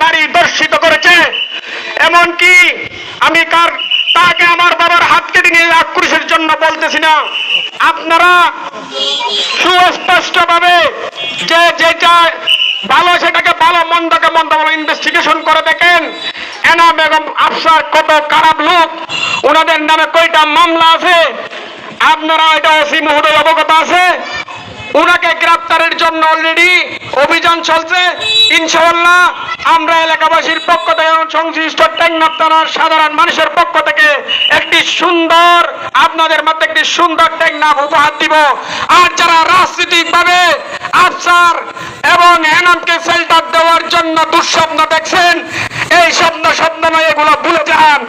নারী দর্শিত করেছে, এমনকি আমি তাকে আমার বাবার হাত কেটে নিয়ে আক্রোশের জন্য বলতেছি না। আপনারা সুস্পষ্ট ভাবে যে যেটা ভালো সেটাকে ভালো, মন্দকে মন্দ বলে ইনভেস্টিগেশন করে দেখেন। এনা বেগম আফসার কত খারাপ লোক, ওনাদের নামে কয়টা মামলা আছে আপনারা এটা ওসি মহোদয় অবগত আছে। ওনাকে গ্রেপ্তারের জন্য অলরেডি অভিযান চলছে। ইনশাআল্লাহ আমরা এলাকাবাসীর পক্ষ থেকে, সংশ্লিষ্ট টেকনাফ থানার সাধারণ মানুষের পক্ষ থেকে একটি সুন্দর, আপনাদের মধ্যে একটি সুন্দর টেকনাফ উপহার দিব। আর যারা রাজনৈতিকভাবে আফসার এবং এনামকে শেল্টার দেওয়ার জন্য দুঃস্বপ্ন দেখছেন, এই স্বপ্ন নয়, এগুলো ভুলে যান।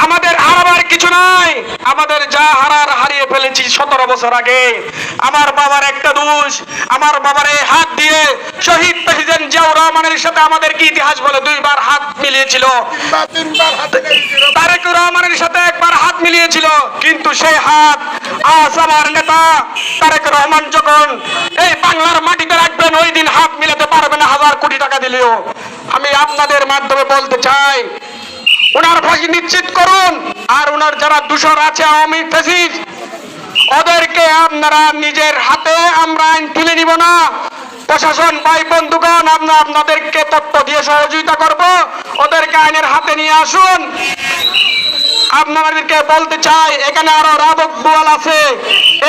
আমাদের হারাবার কিছু নাই, আমাদের যা হারিয়ে ফেলেছি 17 বছর আগে। আমার বাবার একটা দোষ, আমার বাবার এই হাত দিয়ে শহীদ প্রেসিডেন্ট জিয়াউর রহমানের সাথে আমাদের কি ইতিহাস বলে 2 বার হাত মিলিয়েছিল, তারেক রহমানের সাথে 1 বার হাত মিলিয়েছিল। কিন্তু সেই হাত আজ আমার নেতা তারেক রহমান যখন এই বাংলার মাটিতে রাখবেন, ওই দিন হাত মিলাতে পারবে না 1000 কোটি টাকা দিলেও। আমি আপনাদের মাধ্যমে বলতে চাই, ওনার ফাঁসি নিশ্চিত করুন। আর ওনার যারা দূষর আছে আওয়ামী ফ্যাসিস্ট, ওদেরকে আপনারা নিজের হাতে, আমরা আইন তুলে নিব না। প্রশাসন ভাই বন্ধুগণ, আমরা আপনাদেরকে তথ্য দিয়ে সহযোগিতা করব, ওদেরকে আইনের হাতে নিয়ে আসুন। আপনাদেরকে বলতে চাই, এখানে আরো রাবক বোয়াল আছে।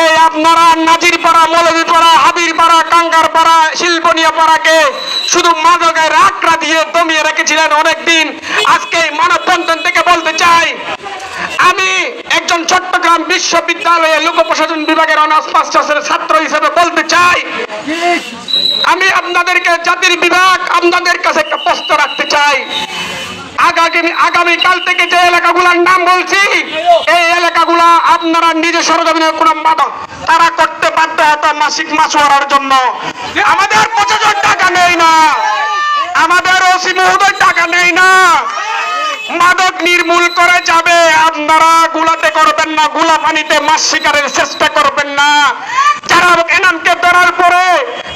এই আপনারা নাজিরপাড়া, মৌলভীপাড়া, হাবিরপাড়া, কাঙ্গারপাড়া, শিল্পনিয়া পাড়াকে শুধু মাদকের রাখরা দিয়ে দমিয়ে রেখেছিলেন অনেকদিন। আজকে মানববন্ধন থেকে বলতে চাই, আমি একজন চট্টগ্রাম বিশ্ববিদ্যালয়ে লোক প্রশাসন বিভাগের অনার্স মাস্টার্সের ছাত্র হিসেবে বলতে চাই, আমি আপনাদেরকে জাতির বিভাগ আপনাদের কাছে একটা প্রশ্ন রাখতে চাই। আগামীকাল থেকে যে এলাকাগুলোর নাম বলছি, এই এলাকাগুলা আপনারা নিজে সরজমিনে কোনো মাদক তারা করতে বাধ্য হতো মাসিক মাসোয়ারার জন্য। আমাদের 25 টাকা নেই না, আমাদের ওসি মহোদয় টাকা নেই না। মাদক নির্মূল করে যাবে, আপনারা গুলাতে করবেন না, গুলা পানিতে মাছ শিকারের চেষ্টা করবেন না। যারা এনামকে ধরার পরে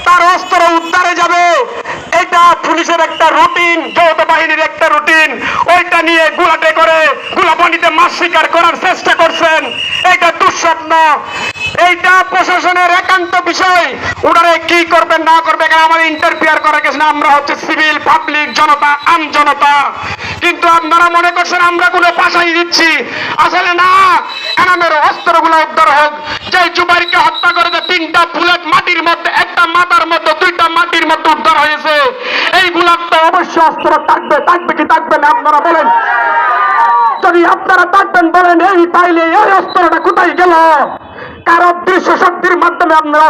তার অস্ত্র উদ্ধারে যাবে, এটা পুলিশের একটা রুটিন, যৌথ বাহিনীর একটা রুটিন। ওইটা নিয়ে গুলাটে করে গুলা পানিতে মাছ শিকার করার চেষ্টা করছেন, এটা দুঃস্বপ্ন। এইটা প্রশাসনের একান্ত বিষয়, ওনারা কি করবেন না করবে এখানে আমাদের ইন্টারফিয়ার করা গেছে না। আমরা হচ্ছে সিভিল পাবলিক জনতা, আম জনতা। কিন্তু আপনারা মনে করছেন আমরা কোনো পাশাই দিচ্ছি, আসলে না। এনামের অস্ত্রগুলো উদ্ধার হোক। যে জুবাইরকে হত্যা করেছে 3টা বুলেট মাটির মধ্যে, একটা মাথার মধ্যে, 2টা মাটির মধ্যে উদ্ধার হয়েছে। এইগুলা তো অবশ্যই অস্ত্র থাকবে কি থাকবে না আপনারা বলেন। যদি আপনারা থাকবেন বলেন, এই তাইলে এই অস্ত্রটা কোথায় গেল? কারো দৃশ্য শক্তির মাধ্যমে আপনারা